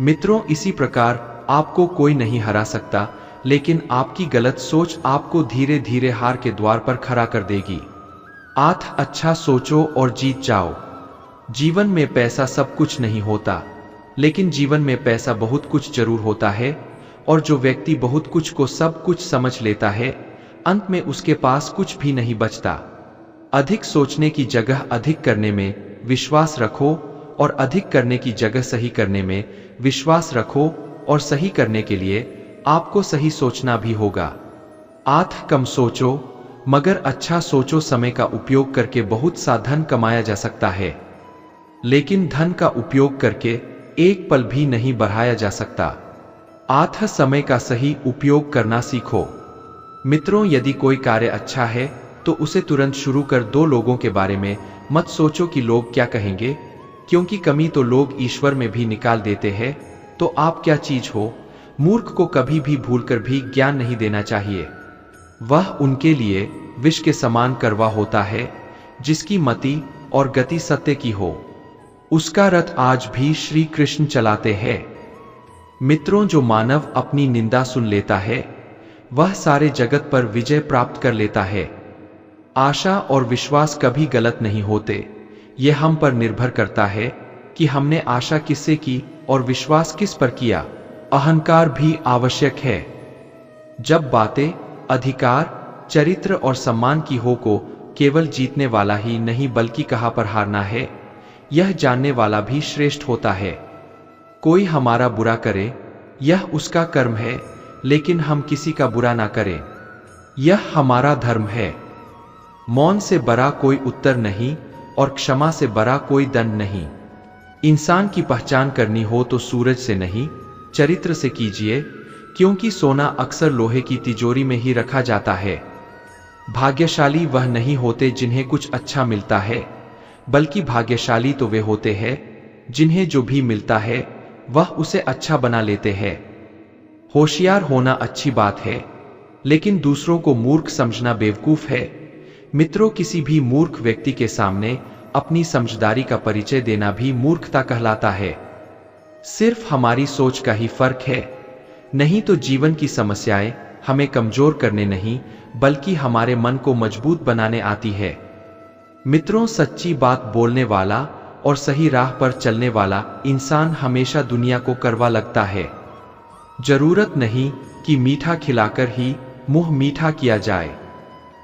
मित्रों, इसी प्रकार आपको कोई नहीं हरा सकता, लेकिन आपकी गलत सोच आपको धीरे धीरे हार के द्वार पर खड़ा कर देगी। अच्छा सोचो और जीत जाओ। जीवन में पैसा सब कुछ नहीं होता, लेकिन जीवन में पैसा बहुत कुछ जरूर होता है, और जो व्यक्ति बहुत कुछ को सब कुछ समझ लेता है, अंत में उसके पास कुछ भी नहीं बचता। अधिक सोचने की जगह अधिक करने में विश्वास रखो, और अधिक करने की जगह सही करने में विश्वास रखो, और सही करने के लिए आपको सही सोचना भी होगा। कम सोचो, मगर अच्छा सोचो। समय का उपयोग करके बहुत सा धन कमाया जा सकता है, लेकिन धन का उपयोग करके एक पल भी नहीं बढ़ाया जा सकता। समय का सही उपयोग करना सीखो। मित्रों, यदि कोई कार्य अच्छा है तो उसे तुरंत शुरू कर दो। लोगों के बारे में मत सोचो कि लोग क्या कहेंगे, क्योंकि कमी तो लोग ईश्वर में भी निकाल देते हैं। तो आप क्या चीज हो? मूर्ख को कभी भी भूलकर भी ज्ञान नहीं देना चाहिए। वह उनके लिए विष के समान कड़वा होता है जिसकी मति और गति सत्य की हो। उसका रथ आज भी श्री कृष्ण चलाते हैं। मित्रों, जो मानव अपनी निंदा सुन लेता है, वह सारे जगत पर विजय प्राप्त कर लेता है। आशा और विश्वास कभी गलत नहीं होते। यह हम पर निर्भर करता है कि हमने आशा किससे की और विश्वास किस पर किया। अहंकार भी आवश्यक है। जब बातें अधिकार, चरित्र और सम्मान की हो को केवल जीतने वाला ही नहीं बल्कि कहाँ पर हारना है यह जानने वाला भी श्रेष्ठ होता है। कोई हमारा बुरा करे यह उसका कर्म है, लेकिन हम किसी का बुरा ना करें यह हमारा धर्म है। मौन से बड़ा कोई उत्तर नहीं और क्षमा से बड़ा कोई दंड नहीं। इंसान की पहचान करनी हो तो सूरज से नहीं चरित्र से कीजिए, क्योंकि सोना अक्सर लोहे की तिजोरी में ही रखा जाता है। भाग्यशाली वह नहीं होते जिन्हें कुछ अच्छा मिलता है, बल्कि भाग्यशाली तो वे होते हैं जिन्हें जो भी मिलता है वह उसे अच्छा बना लेते हैं। होशियार होना अच्छी बात है, लेकिन दूसरों को मूर्ख समझना बेवकूफ है। मित्रों, किसी भी मूर्ख व्यक्ति के सामने अपनी समझदारी का परिचय देना भी मूर्खता कहलाता है। सिर्फ हमारी सोच का ही फर्क है, नहीं तो जीवन की समस्याएं हमें कमजोर करने नहीं बल्कि हमारे मन को मजबूत बनाने आती है। मित्रों, सच्ची बात बोलने वाला और सही राह पर चलने वाला इंसान हमेशा दुनिया को कड़वा लगता है। जरूरत नहीं कि मीठा खिलाकर ही मुंह मीठा किया जाए,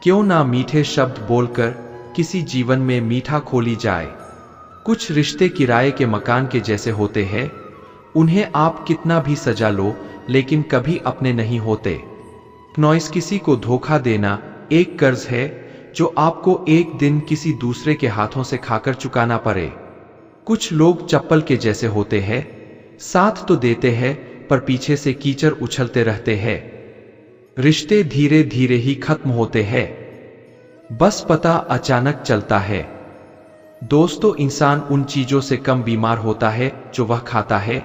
क्यों ना मीठे शब्द बोलकर किसी जीवन में मीठा खोली जाए। कुछ रिश्ते किराए के मकान के जैसे होते हैं, उन्हें आप कितना भी सजा लो लेकिन कभी अपने नहीं होते। नॉइस किसी को धोखा देना एक कर्ज है जो आपको एक दिन किसी दूसरे के हाथों से खाकर चुकाना पड़े। कुछ लोग चप्पल के जैसे होते हैं, साथ तो देते हैं पर पीछे से कीचड़ उछलते रहते हैं। रिश्ते धीरे धीरे ही खत्म होते हैं, बस पता अचानक चलता है। दोस्तों, इंसान उन चीजों से कम बीमार होता है जो वह खाता है,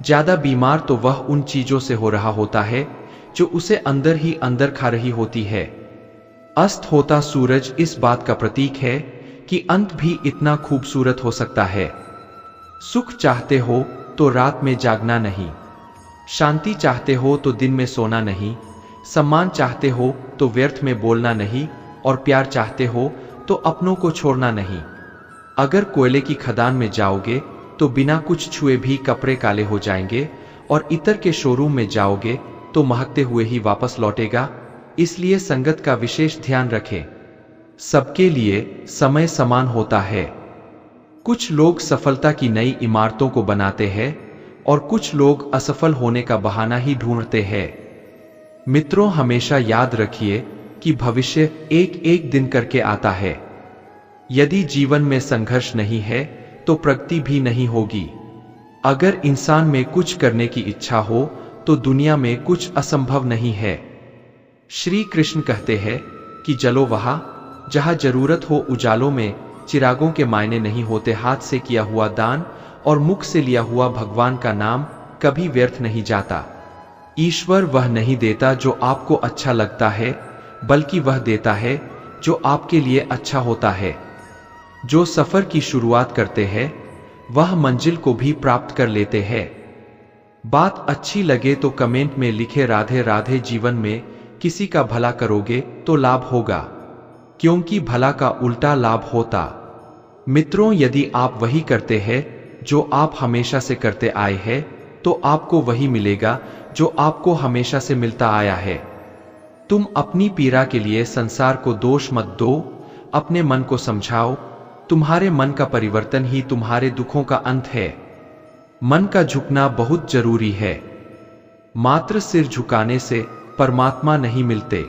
ज्यादा बीमार तो वह उन चीजों से हो रहा होता है जो उसे अंदर ही अंदर खा रही होती है। अस्त होता सूरज इस बात का प्रतीक है कि अंत भी इतना खूबसूरत हो सकता है। सुख चाहते हो तो रात में जागना नहीं, शांति चाहते हो तो दिन में सोना नहीं, सम्मान चाहते हो तो व्यर्थ में बोलना नहीं, और प्यार चाहते हो तो अपनों को छोड़ना नहीं। अगर कोयले की खदान में जाओगे तो बिना कुछ छुए भी कपड़े काले हो जाएंगे, और इत्र के शोरूम में जाओगे तो महकते हुए ही वापस लौटेगा। इसलिए संगत का विशेष ध्यान रखें। सबके लिए समय समान होता है। कुछ लोग सफलता की नई इमारतों को बनाते हैं और कुछ लोग असफल होने का बहाना ही ढूंढते हैं। मित्रों, हमेशा याद रखिए कि भविष्य एक एक दिन करके आता है। यदि जीवन में संघर्ष नहीं है तो प्रगति भी नहीं होगी। अगर इंसान में कुछ करने की इच्छा हो तो दुनिया में कुछ असंभव नहीं है। श्री कृष्ण कहते हैं कि जलो वहां जहां जरूरत हो। उजालों में चिरागों के मायने नहीं होते। हाथ से किया हुआ दान और मुख से लिया हुआ भगवान का नाम कभी व्यर्थ नहीं जाता। ईश्वर वह नहीं देता जो आपको अच्छा लगता है, बल्कि वह देता है जो आपके लिए अच्छा होता है। जो सफर की शुरुआत करते हैं वह मंजिल को भी प्राप्त कर लेते हैं। बात अच्छी लगे तो कमेंट में लिखे राधे राधे। जीवन में किसी का भला करोगे तो लाभ होगा, क्योंकि भला का उल्टा लाभ होता। मित्रों, यदि आप वही करते हैं जो आप हमेशा से करते आए हैं तो आपको वही मिलेगा जो आपको हमेशा से मिलता आया है। तुम अपनी पीड़ा के लिए संसार को दोष मत दो, अपने मन को समझाओ। तुम्हारे मन का परिवर्तन ही तुम्हारे दुखों का अंत है। मन का झुकना बहुत जरूरी है। मात्र सिर झुकाने से परमात्मा नहीं मिलते।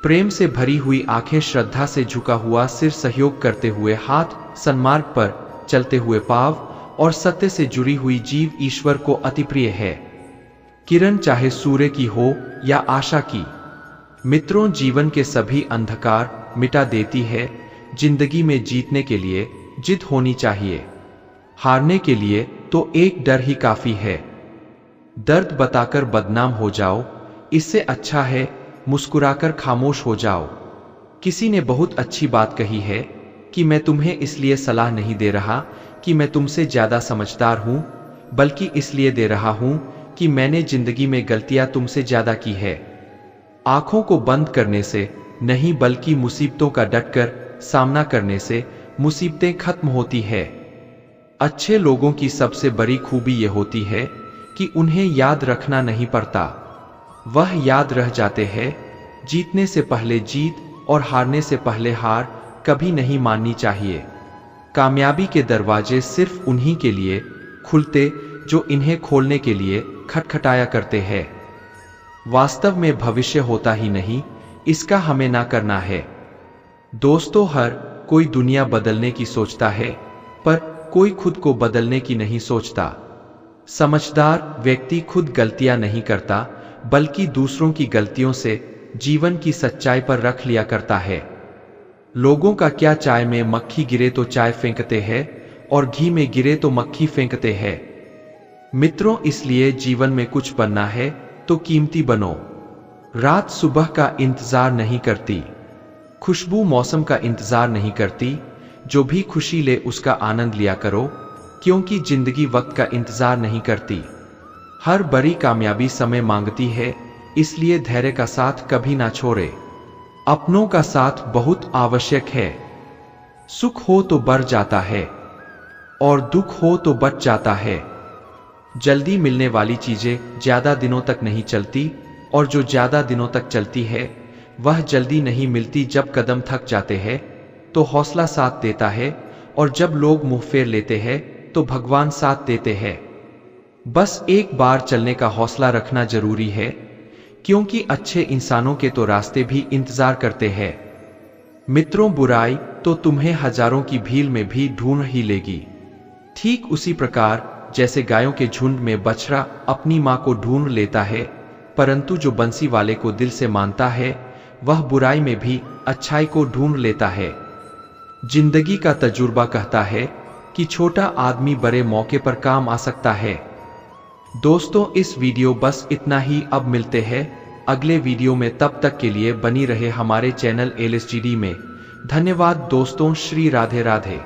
प्रेम से भरी हुई आंखें, श्रद्धा से झुका हुआ सिर, सहयोग करते हुए हाथ, सन्मार्ग पर चलते हुए पांव और सत्य से जुड़ी हुई जीव ईश्वर को अति प्रिय है। किरण चाहे सूर्य की हो या आशा की। मित्रों, जीवन के सभी अंधकार मिटा देती है। जिंदगी में जीतने के लिए जिद होनी चाहिए, हारने के लिए तो एक डर ही काफी है। दर्द बताकर बदनाम हो जाओ, इससे अच्छा है मुस्कुराकर खामोश हो जाओ। किसी ने बहुत अच्छी बात कही है कि मैं तुम्हें इसलिए सलाह नहीं दे रहा कि मैं तुमसे ज्यादा समझदार हूं, बल्कि इसलिए दे रहा हूं कि मैंने जिंदगी में गलतियां तुमसे ज्यादा की है। आंखों को बंद करने से नहीं, बल्कि मुसीबतों का डटकर सामना करने से मुसीबतें खत्म होती है। अच्छे लोगों की सबसे बड़ी खूबी यह होती है कि उन्हें याद रखना नहीं पड़ता, वह याद रह जाते हैं। जीतने से पहले जीत और हारने से पहले हार कभी नहीं माननी चाहिए। कामयाबी के दरवाजे सिर्फ उन्हीं के लिए खुलते जो इन्हें खोलने के लिए खटखटाया करते हैं। वास्तव में भविष्य होता ही नहीं, इसका हमें ना करना है। दोस्तों, हर कोई दुनिया बदलने की सोचता है, पर कोई खुद को बदलने की नहीं सोचता। समझदार व्यक्ति खुद गलतियां नहीं करता, बल्कि दूसरों की गलतियों से जीवन की सच्चाई पर रख लिया करता है। लोगों का क्या, चाय में मक्खी गिरे तो चाय फेंकते हैं और घी में गिरे तो मक्खी फेंकते हैं। मित्रों, इसलिए जीवन में कुछ बनना है तो कीमती बनो। रात सुबह का इंतजार नहीं करती, खुशबू मौसम का इंतजार नहीं करती। जो भी खुशी ले उसका आनंद लिया करो, क्योंकि जिंदगी वक्त का इंतजार नहीं करती। हर बड़ी कामयाबी समय मांगती है, इसलिए धैर्य का साथ कभी ना छोड़े। अपनों का साथ बहुत आवश्यक है। सुख हो तो बढ़ जाता है और दुख हो तो बच जाता है। जल्दी मिलने वाली चीजें ज्यादा दिनों तक नहीं चलती, और जो ज्यादा दिनों तक चलती है वह जल्दी नहीं मिलती। जब कदम थक जाते हैं तो हौसला साथ देता है, और जब लोग मुंह फेर लेते हैं तो भगवान साथ देते हैं। बस एक बार चलने का हौसला रखना जरूरी है, क्योंकि अच्छे इंसानों के तो रास्ते भी इंतजार करते हैं। मित्रों, बुराई तो तुम्हें हजारों की भीड़ में भी ढूंढ ही लेगी। ठीक उसी प्रकार जैसे गायों के झुंड में बछड़ा अपनी मां को ढूंढ लेता है, परंतु जो बंसी वाले को दिल से मानता है वह बुराई में भी अच्छाई को ढूंढ लेता है। जिंदगी का तजुर्बा कहता है कि छोटा आदमी बड़े मौके पर काम आ सकता है। दोस्तों, इस वीडियो बस इतना ही। अब मिलते हैं अगले वीडियो में, तब तक के लिए बनी रहे हमारे चैनल LSGD में। धन्यवाद दोस्तों। श्री राधे राधे।